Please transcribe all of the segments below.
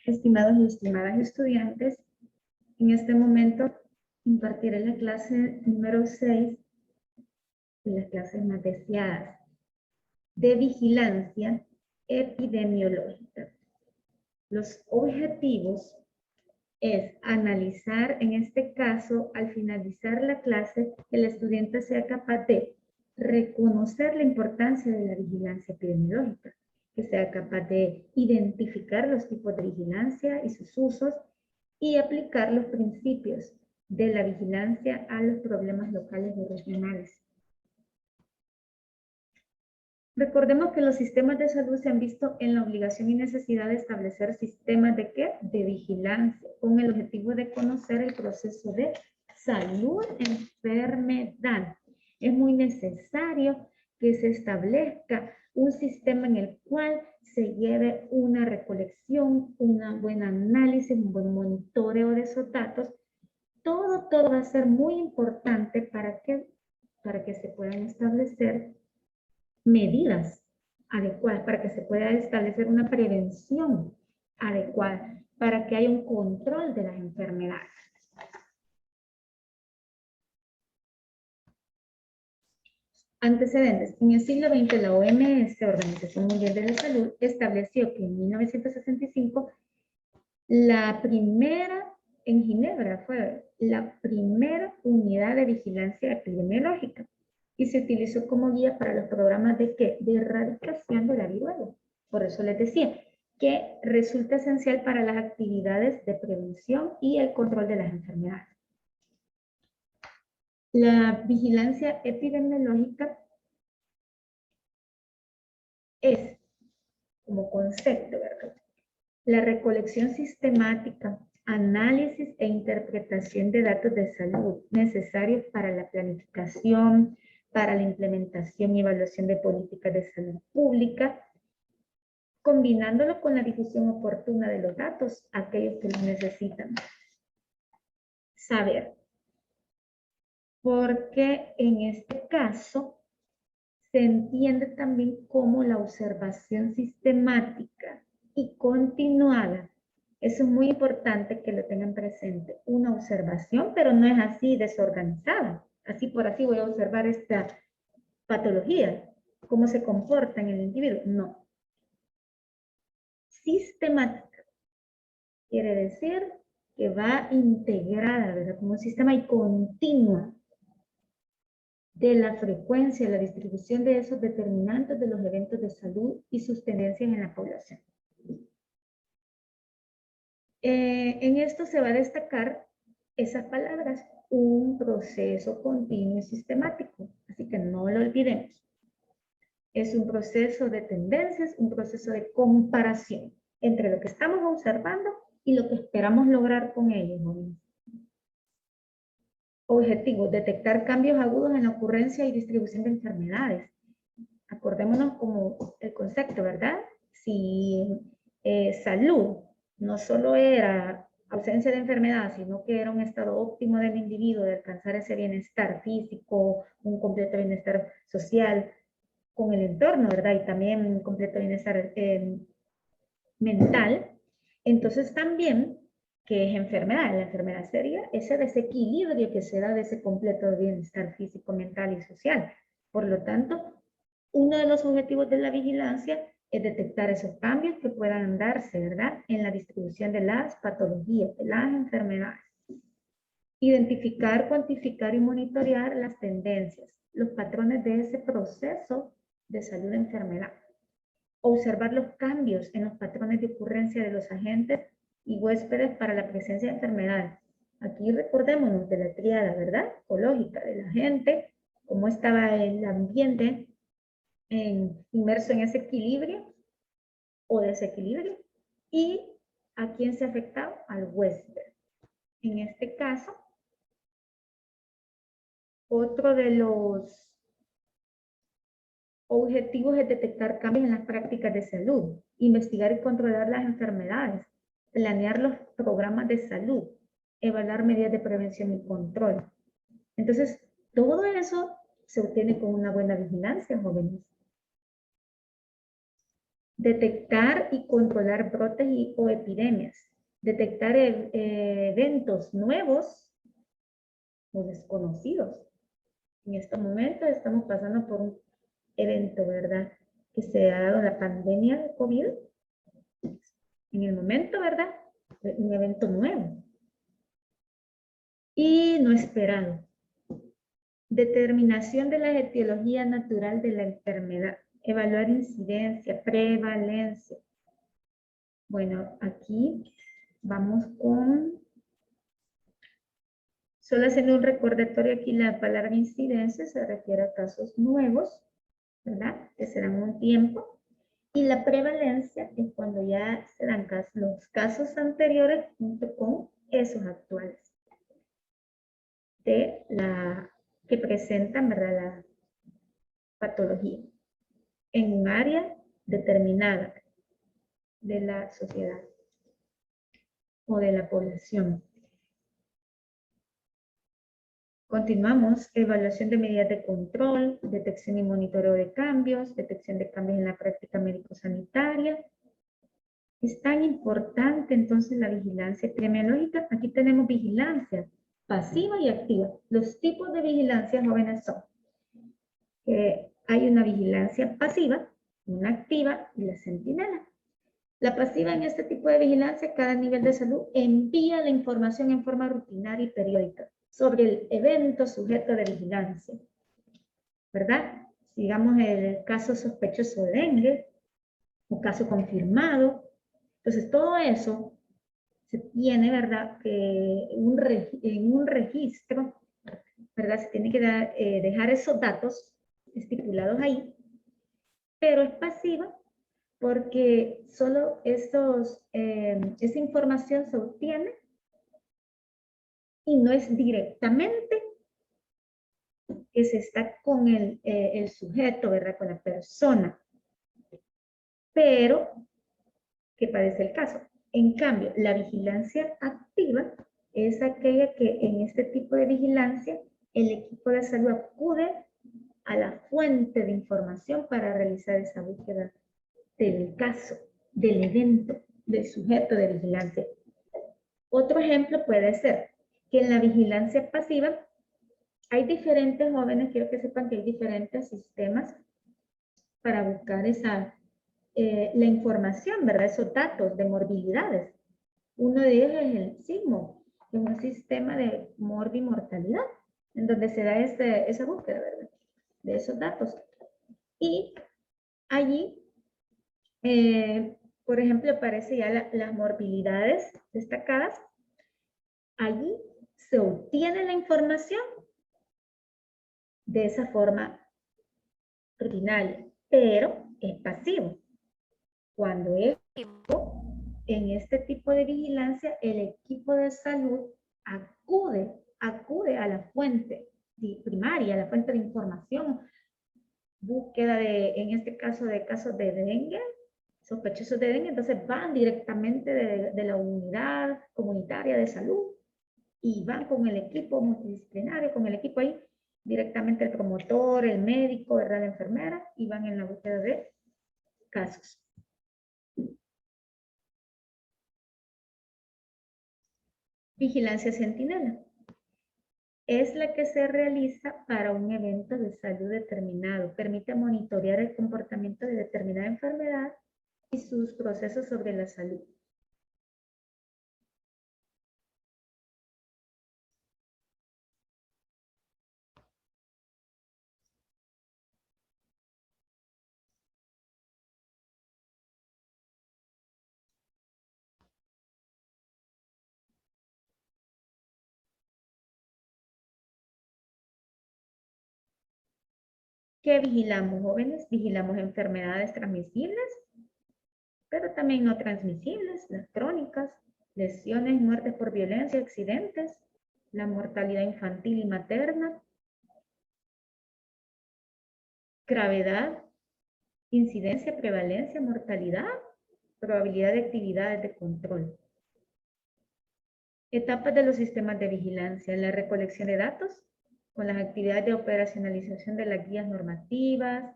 Estimados y estimadas estudiantes, en este momento impartiré la clase número 6 de las clases más deseadas de vigilancia epidemiológica. Los objetivos es analizar, en este caso, al finalizar la clase, que el estudiante sea capaz de reconocer la importancia de la vigilancia epidemiológica, que sea capaz de identificar los tipos de vigilancia y sus usos y aplicar los principios de la vigilancia a los problemas locales y regionales. Recordemos que los sistemas de salud se han visto en la obligación y necesidad de establecer sistemas de ¿qué? De vigilancia, con el objetivo de conocer el proceso de salud-enfermedad. Es muy necesario que se establezca un sistema en el cual se lleve una recolección, un buen análisis, un buen monitoreo de esos datos. Todo va a ser muy importante para que se puedan establecer medidas adecuadas, para que se pueda establecer una prevención adecuada, para que haya un control de las enfermedades. Antecedentes. En el siglo XX, la OMS, Organización Mundial de la Salud, estableció que en 1965, la primera, en Ginebra, fue la primera unidad de vigilancia epidemiológica y se utilizó como guía para los programas de ¿qué? De erradicación de la viruela. Por eso les decía que resulta esencial para las actividades de prevención y el control de las enfermedades. La vigilancia epidemiológica es, como concepto, ¿verdad?, la recolección sistemática, análisis e interpretación de datos de salud necesarios para la planificación, para la implementación y evaluación de políticas de salud pública, combinándolo con la difusión oportuna de los datos a aquellos que los necesitan. Saber. Porque en este caso se entiende también como la observación sistemática y continuada. Eso es muy importante que lo tengan presente. Una observación, pero no es así desorganizada. Así por así voy a observar esta patología, cómo se comporta en el individuo. No. Sistemática. Quiere decir que va integrada, ¿verdad?, como un sistema y continua de la frecuencia, la distribución de esos determinantes de los eventos de salud y sus tendencias en la población. En esto se va a destacar esas palabras, un proceso continuo y sistemático, así que no lo olvidemos. Es un proceso de tendencias, un proceso de comparación entre lo que estamos observando y lo que esperamos lograr con ellos, jóvenes. Objetivo, detectar cambios agudos en la ocurrencia y distribución de enfermedades. Acordémonos como el concepto, ¿verdad? Si salud no solo era ausencia de enfermedad, sino que era un estado óptimo del individuo de alcanzar ese bienestar físico, un completo bienestar social con el entorno, ¿verdad? Y también un completo bienestar mental. Entonces también, ¿qué es enfermedad? La enfermedad sería ese desequilibrio que se da de ese completo bienestar físico, mental y social. Por lo tanto, uno de los objetivos de la vigilancia es detectar esos cambios que puedan darse, ¿verdad?, en la distribución de las patologías, de las enfermedades. Identificar, cuantificar y monitorear las tendencias, los patrones de ese proceso de salud-enfermedad. Observar los cambios en los patrones de ocurrencia de los agentes y huéspedes para la presencia de enfermedades. Aquí recordémonos de la tríada, ¿verdad?, ecológica, de la gente, cómo estaba el ambiente inmerso en ese equilibrio o desequilibrio, y a quién se ha afectado, al huésped. En este caso, otro de los objetivos es detectar cambios en las prácticas de salud, investigar y controlar las enfermedades, planear los programas de salud, evaluar medidas de prevención y control. Entonces, todo eso se obtiene con una buena vigilancia, jóvenes. Detectar y controlar brotes o epidemias. Detectar eventos nuevos o desconocidos. En este momento estamos pasando por un evento, ¿verdad? Que se ha dado la pandemia de COVID. En el momento, ¿verdad? Un evento nuevo y no esperado. Determinación de la etiología natural de la enfermedad. Evaluar incidencia, prevalencia. Bueno, aquí vamos con... Solo haciendo un recordatorio aquí, la palabra incidencia se refiere a casos nuevos, ¿verdad? Que se dan un tiempo. Y la prevalencia es cuando ya se dan los casos anteriores junto con esos actuales de la que presentan, ¿verdad?, la patología en un área determinada de la sociedad o de la población. Continuamos, evaluación de medidas de control, detección y monitoreo de cambios, detección de cambios en la práctica médico-sanitaria. Es tan importante entonces la vigilancia epidemiológica. Aquí tenemos vigilancia pasiva y activa. Los tipos de vigilancia, jóvenes, son que hay una vigilancia pasiva, una activa y la centinela. La pasiva en este tipo de vigilancia, cada nivel de salud envía la información en forma rutinaria y periódica sobre el evento sujeto de vigilancia, ¿verdad? Digamos el caso sospechoso de dengue, o caso confirmado. Entonces todo eso se tiene, ¿verdad? En un registro, ¿verdad? Se tiene que dejar esos datos estipulados ahí, pero es pasiva porque solo esa información se obtiene y no es directamente que se está con el sujeto, ¿verdad? Con la persona, pero que padece el caso. En cambio, la vigilancia activa es aquella que en este tipo de vigilancia el equipo de salud acude a la fuente de información para realizar esa búsqueda del caso, del evento, del sujeto de vigilancia. Otro ejemplo puede ser que en la vigilancia pasiva hay diferentes jóvenes, quiero que sepan que hay diferentes sistemas para buscar la información, ¿verdad? Esos datos de morbilidades. Uno de ellos es el SIGMO, que es un sistema de morbimortalidad, en donde se da esa búsqueda, ¿verdad?, de esos datos. Y allí, por ejemplo, aparece ya las morbilidades destacadas. Allí se obtiene la información de esa forma rutinaria, pero es pasivo. Cuando es en este tipo de vigilancia, el equipo de salud acude a la fuente primaria, a la fuente de información, búsqueda en este caso, de casos de dengue, sospechosos de dengue, entonces van directamente de la unidad comunitaria de salud y van con el equipo multidisciplinario, con el equipo ahí, directamente el promotor, el médico, ¿verdad?, la enfermera, y van en la búsqueda de casos. Vigilancia centinela es la que se realiza para un evento de salud determinado. Permite monitorear el comportamiento de determinada enfermedad y sus procesos sobre la salud. ¿Qué vigilamos, jóvenes? Vigilamos enfermedades transmisibles, pero también no transmisibles, las crónicas, lesiones, muertes por violencia, accidentes, la mortalidad infantil y materna, gravedad, incidencia, prevalencia, mortalidad, probabilidad de actividades de control. Etapas de los sistemas de vigilancia: la recolección de datos, con las actividades de operacionalización de las guías normativas,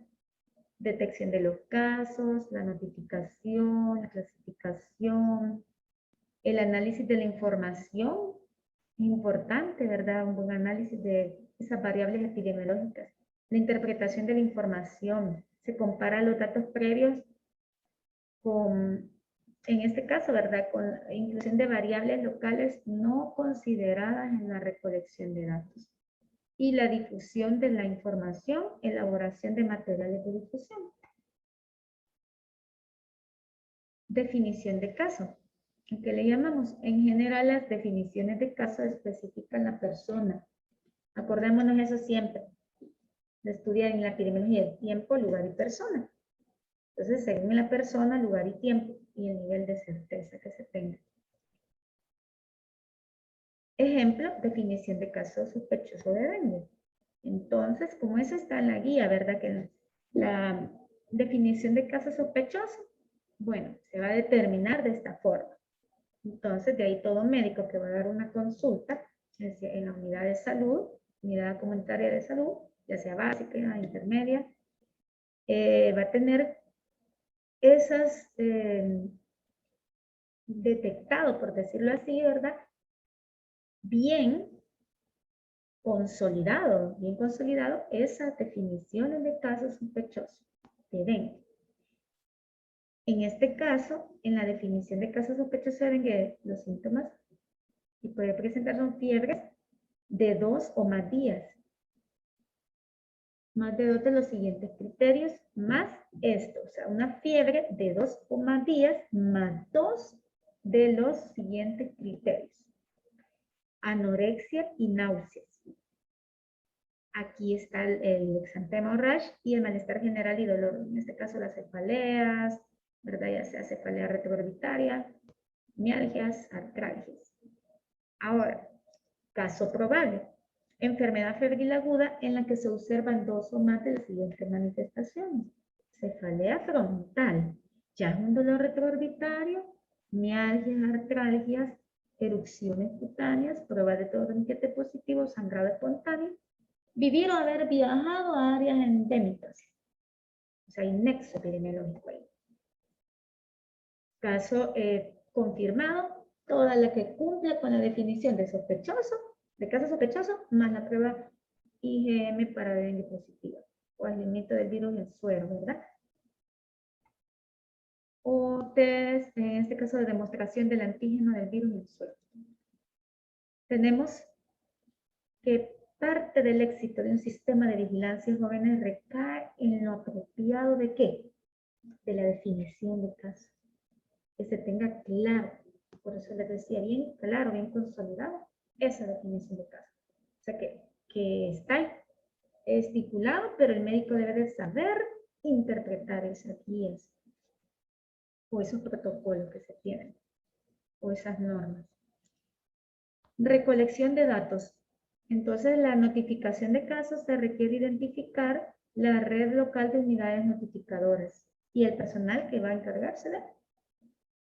detección de los casos, la notificación, la clasificación, el análisis de la información, importante, ¿verdad? Un buen análisis de esas variables epidemiológicas. La interpretación de la información. Se compara los datos previos con, en este caso, ¿verdad? Con la inclusión de variables locales no consideradas en la recolección de datos. Y la difusión de la información, elaboración de materiales de difusión. Definición de caso. ¿Qué le llamamos? En general, las definiciones de caso especifican la persona. Acordémonos eso siempre. De estudiar en la epidemiología, tiempo, lugar y persona. Entonces, según la persona, lugar y tiempo, y el nivel de certeza que se tenga. Ejemplo, definición de caso sospechoso de dengue. Entonces, como eso está en la guía, ¿verdad? Que la definición de caso sospechoso, bueno, se va a determinar de esta forma. Entonces, de ahí todo médico que va a dar una consulta en la unidad de salud, unidad comunitaria de salud, ya sea básica, intermedia, va a tener esas detectado, por decirlo así, ¿verdad? Bien consolidado esas definiciones de casos sospechosos de dengue. En este caso, en la definición de casos sospechosos de dengue, los síntomas que puede presentar son fiebres de 2 o más días. Más de 2 de los siguientes criterios, más esto, o sea, una fiebre de 2 o más días, más 2 de los siguientes criterios. Anorexia y náuseas. Aquí está el exantema o rash y el malestar general y dolor. En este caso las cefaleas, ¿verdad? Ya sea cefalea retroorbitaria, mialgias, artralgias. Ahora, caso probable. Enfermedad febril aguda en la que se observan 2 o más de las siguientes manifestaciones. Cefalea frontal. Ya es un dolor retroorbitario, mialgias, artralgias, erupciones cutáneas, prueba de torniquete positivo, sangrado espontáneo, vivir o haber viajado a áreas endémicas. O sea, hay nexo epidemiológico ahí. Caso confirmado, toda la que cumpla con la definición de sospechoso, de caso sospechoso, más la prueba IgM para dengue positiva, o aislamiento del virus en suero, ¿verdad? O test, en este caso de demostración del antígeno del virus en suero. Tenemos que parte del éxito de un sistema de vigilancia jóvenes recae en lo apropiado de ¿qué? De la definición de caso. Que se tenga claro, por eso les decía, bien claro, bien consolidado, esa definición de caso. O sea, que está estipulado, pero el médico debe de saber interpretar esas guías o esos protocolos que se tienen o esas normas. Recolección de datos. Entonces, la notificación de casos se requiere identificar la red local de unidades notificadoras y el personal que va a encargarse de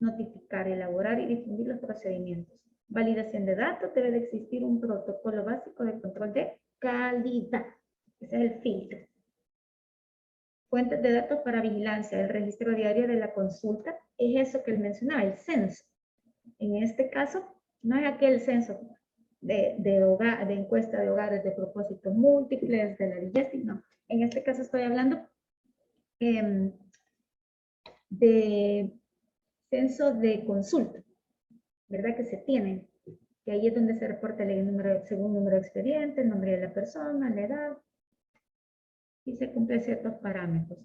notificar, elaborar y difundir los procedimientos. Validación de datos, debe de existir un protocolo básico de control de calidad. Ese es el filtro. Fuentes de datos para vigilancia, el registro diario de la consulta, es eso que él mencionaba, el censo. En este caso, no es aquel censo de encuesta de hogares de propósitos múltiples, de la DIGESTI, no. En este caso estoy hablando de censo de consulta, ¿verdad? Que se tienen, que ahí es donde se reporta el número, según número de expediente, el nombre de la persona, la edad, y se cumplen ciertos parámetros.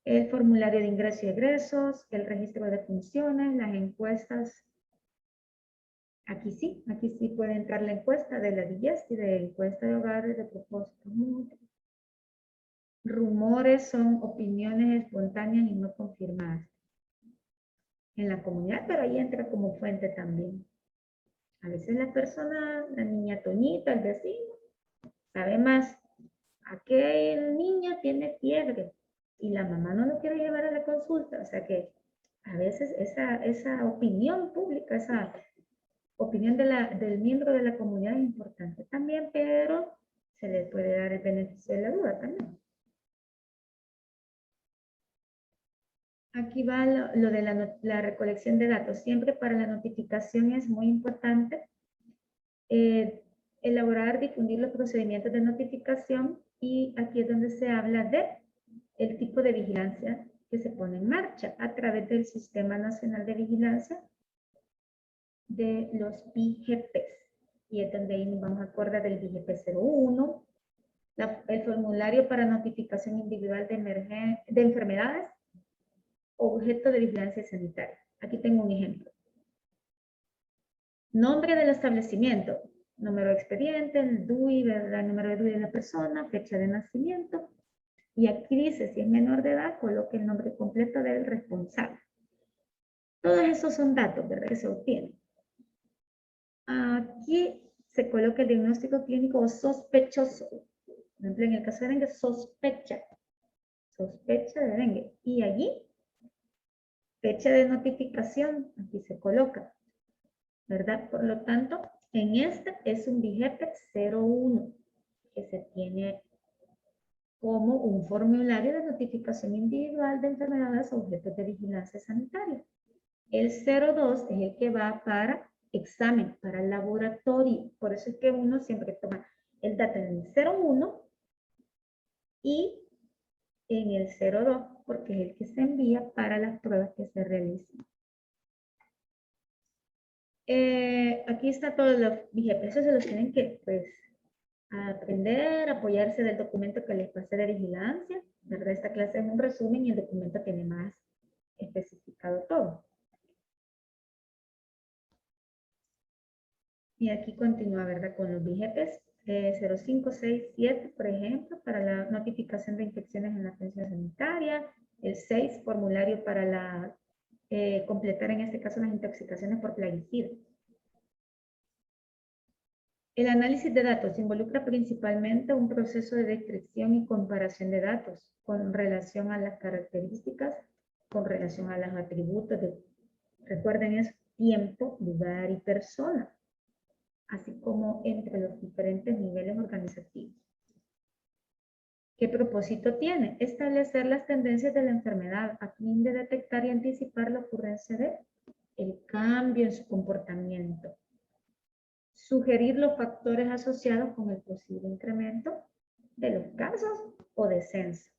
El formulario de ingreso y egresos, el registro de funciones, las encuestas. Aquí sí puede entrar la encuesta de la DIGESTI, de encuesta de hogares de propósitos múltiples. Rumores son opiniones espontáneas y no confirmadas en la comunidad, pero ahí entra como fuente también. A veces la persona, la niña Toñita, el vecino, sabe más. Aquel niño tiene fiebre y la mamá no lo quiere llevar a la consulta. O sea que a veces esa opinión pública, esa opinión del miembro de la comunidad es importante también, pero se le puede dar el beneficio de la duda también. Aquí va lo de la recolección de datos. Siempre para la notificación es muy importante elaborar, difundir los procedimientos de notificación, y aquí es donde se habla de el tipo de vigilancia que se pone en marcha a través del Sistema Nacional de Vigilancia de los BIGPs. Y es donde ahí nos vamos a acordar del BIGP 01, el formulario para notificación individual de enfermedades, objeto de vigilancia sanitaria. Aquí tengo un ejemplo. Nombre del establecimiento, número de expediente, el DUI, ¿verdad? El número de DUI de la persona, fecha de nacimiento. Y aquí dice, si es menor de edad, coloque el nombre completo del responsable. Todos esos son datos, ¿verdad? Que se obtienen. Aquí se coloca el diagnóstico clínico o sospechoso. Por ejemplo, en el caso de dengue, sospecha de dengue. Y allí, fecha de notificación, aquí se coloca, ¿verdad? Por lo tanto, en este es un BIGP 01, que se tiene como un formulario de notificación individual de enfermedades o objetos de vigilancia sanitaria. El 02 es el que va para examen, para laboratorio. Por eso es que uno siempre toma el dato en el 01 y en el 02, porque es el que se envía para las pruebas que se realizan. Aquí está todos los BIGP, eso se los tienen que pues aprender, apoyarse del documento que les pasé de vigilancia. ¿Verdad? Esta clase es un resumen y el documento tiene más especificado todo. Y aquí continúa, ¿verdad? Con los BIGPs 05, 6, 7, por ejemplo, para la notificación de infecciones en la atención sanitaria. El 6, formulario para completar en este caso las intoxicaciones por plaguicidas. El análisis de datos involucra principalmente un proceso de descripción y comparación de datos con relación a las características, con relación a los atributos recuerden eso, tiempo, lugar y persona, así como entre los diferentes niveles organizativos. ¿Qué propósito tiene? Establecer las tendencias de la enfermedad a fin de detectar y anticipar la ocurrencia de el cambio en su comportamiento. Sugerir los factores asociados con el posible incremento de los casos o descenso.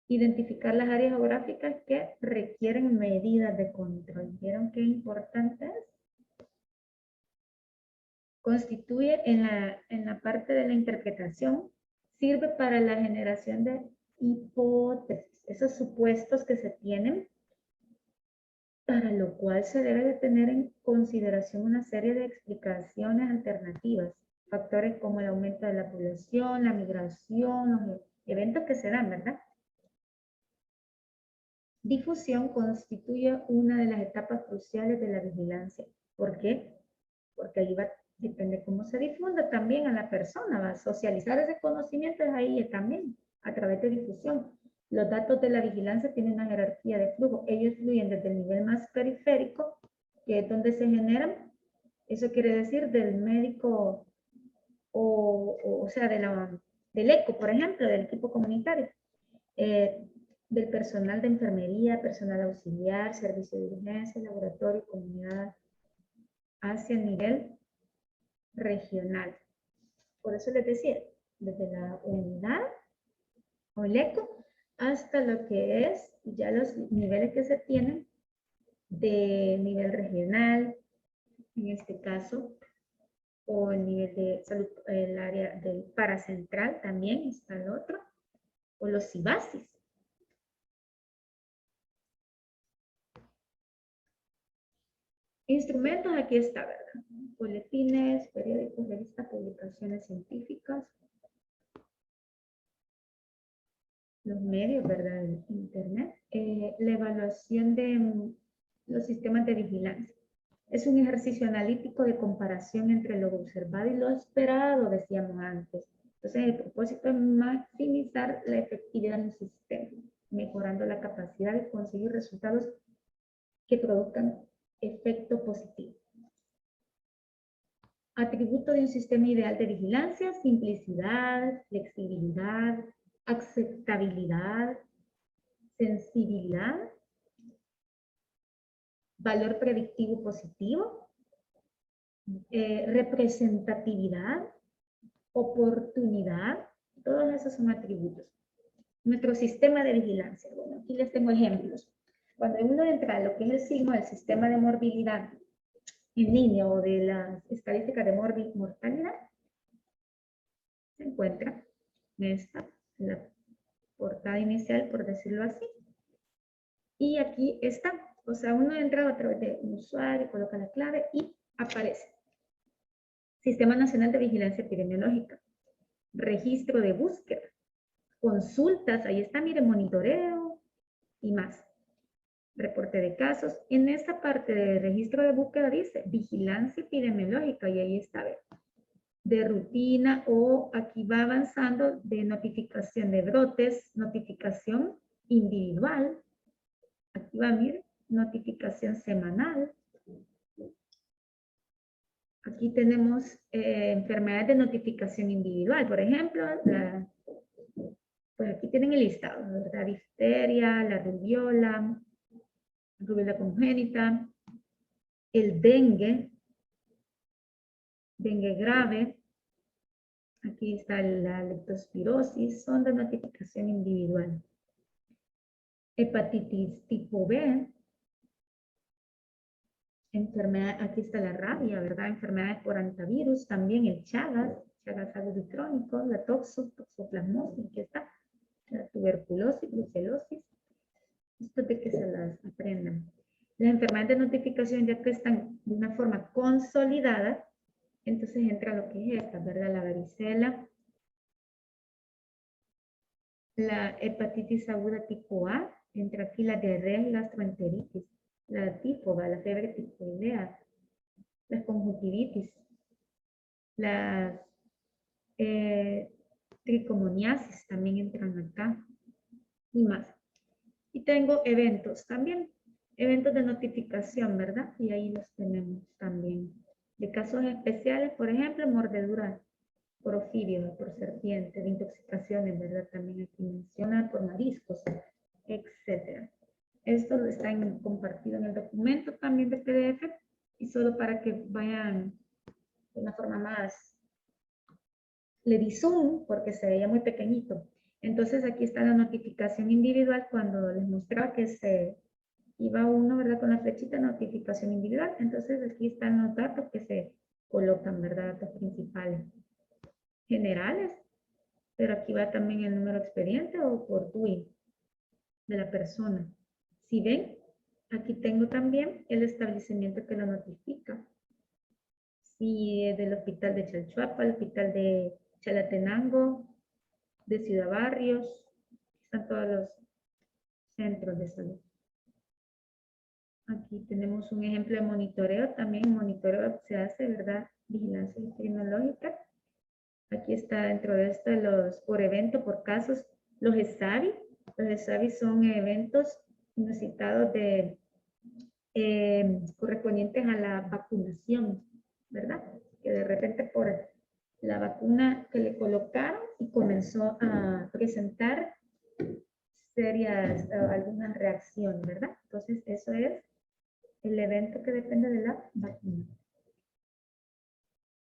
Identificar las áreas geográficas que requieren medidas de control. ¿Vieron qué importante es? Constituye en la parte de la interpretación, sirve para la generación de hipótesis, esos supuestos que se tienen, para lo cual se debe de tener en consideración una serie de explicaciones alternativas, factores como el aumento de la población, la migración, los eventos que se dan, ¿verdad? Difusión constituye una de las etapas cruciales de la vigilancia. ¿Por qué? Porque ahí depende cómo se difunda también a la persona, va a socializar ese conocimiento es ahí también, a través de difusión. Los datos de la vigilancia tienen una jerarquía de flujo. Ellos fluyen desde el nivel más periférico, que es donde se generan. Eso quiere decir del médico o sea, del ECO, por ejemplo, del equipo comunitario. Del personal de enfermería, personal auxiliar, servicio de urgencia, laboratorio, comunidad, hacia el nivel regional. Por eso les decía, desde la unidad o el ECO hasta lo que es ya los niveles que se tienen de nivel regional, en este caso, o el nivel de salud, el área del paracentral también está el otro, o los CIBASIS. Instrumentos, aquí está, ¿verdad? Boletines, periódicos, revistas, publicaciones científicas, los medios, ¿verdad? El Internet, la evaluación de los sistemas de vigilancia. Es un ejercicio analítico de comparación entre lo observado y lo esperado, decíamos antes. Entonces, el propósito es maximizar la efectividad del sistema, mejorando la capacidad de conseguir resultados que produzcan efecto positivo. Atributo de un sistema ideal de vigilancia: simplicidad, flexibilidad, aceptabilidad, sensibilidad, valor predictivo positivo, representatividad, oportunidad, todos esos son atributos. Nuestro sistema de vigilancia, bueno, aquí les tengo ejemplos. Cuando uno entra a lo que es el signo del sistema de morbilidad en línea o de las estadísticas de mortalidad, se encuentra esta, la portada inicial, por decirlo así. Y aquí está, o sea, uno entra a través de un usuario, coloca la clave y aparece. Sistema Nacional de Vigilancia Epidemiológica, registro de búsqueda, consultas, ahí está, mire, monitoreo y más. Reporte de casos. En esta parte de registro de búsqueda dice vigilancia epidemiológica y ahí está, ver, de rutina o aquí va avanzando de notificación de brotes, notificación individual. Aquí va, mire, notificación semanal. Aquí tenemos enfermedades de notificación individual, por ejemplo, pues aquí tienen el listado, ¿verdad? Difteria, la rubiola congénita, el dengue grave, aquí está la leptospirosis, son de notificación individual. Hepatitis tipo B, enfermedad, aquí está la rabia, ¿verdad? Enfermedades por hantavirus, también el Chagas agudo y crónico, la toxoplasmosis, aquí está, la tuberculosis, brucelosis, esto de que se las aprendan. Las enfermedades de notificación ya que están de una forma consolidada, entonces entra lo que es esta, ¿verdad? La varicela, la hepatitis aguda tipo A, entra aquí la diarrea y gastroenteritis, la tífoga, la fiebre tifoidea, las conjuntivitis, las tricomoniasis también entran acá y más. Y tengo eventos también, eventos de notificación, ¿verdad? Y ahí los tenemos también. De casos especiales, por ejemplo, mordedura por ofidio, por serpiente, de intoxicaciones, ¿verdad? También aquí menciona por mariscos, etc. Esto está compartido en el documento también de PDF y solo para que vayan de una forma más, le di zoom porque se veía muy pequeñito. Entonces aquí está la notificación individual cuando les mostraba que se iba uno, ¿verdad? Con la flechita notificación individual. Entonces aquí están los datos que se colocan, ¿verdad? Datos principales generales, pero aquí va también el número de expediente o por DUI de la persona. Si ven, aquí tengo también el establecimiento que lo notifica. Si es del hospital de Chalchuapa, el hospital de Chalatenango, de Ciudad Barrios, están todos los centros de salud. Aquí tenemos un ejemplo de monitoreo, también monitoreo se hace, ¿verdad? Vigilancia epidemiológica. Aquí está dentro de esto los por evento, por casos, los ESAVI. Los ESAVI son eventos inusitados de, correspondientes a la vacunación, ¿verdad? Que de repente por la vacuna que le colocaron y comenzó a presentar serias, alguna reacción, ¿verdad? Entonces eso es el evento que depende de la vacuna.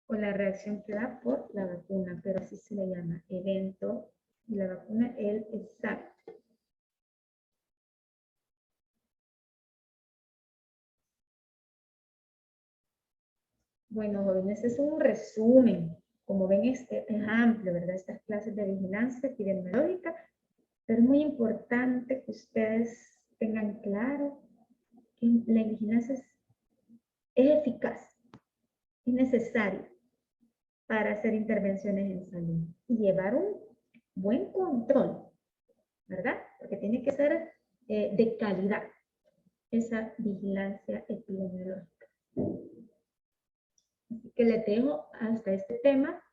O la reacción que da por la vacuna, pero así se le llama, evento y la vacuna, el ESAVI. Bueno, jóvenes, es un resumen. Como ven, este es amplio, ¿verdad? Estas clases de vigilancia epidemiológica, pero es muy importante que ustedes tengan claro que la vigilancia es eficaz, es necesaria para hacer intervenciones en salud y llevar un buen control, ¿verdad? Porque tiene que ser de calidad esa vigilancia epidemiológica. Así que les dejo hasta este tema,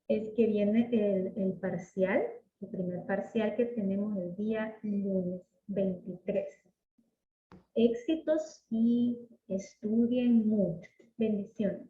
es que viene el parcial, el primer parcial que tenemos el día lunes 23. Éxitos y estudien mucho. Bendiciones.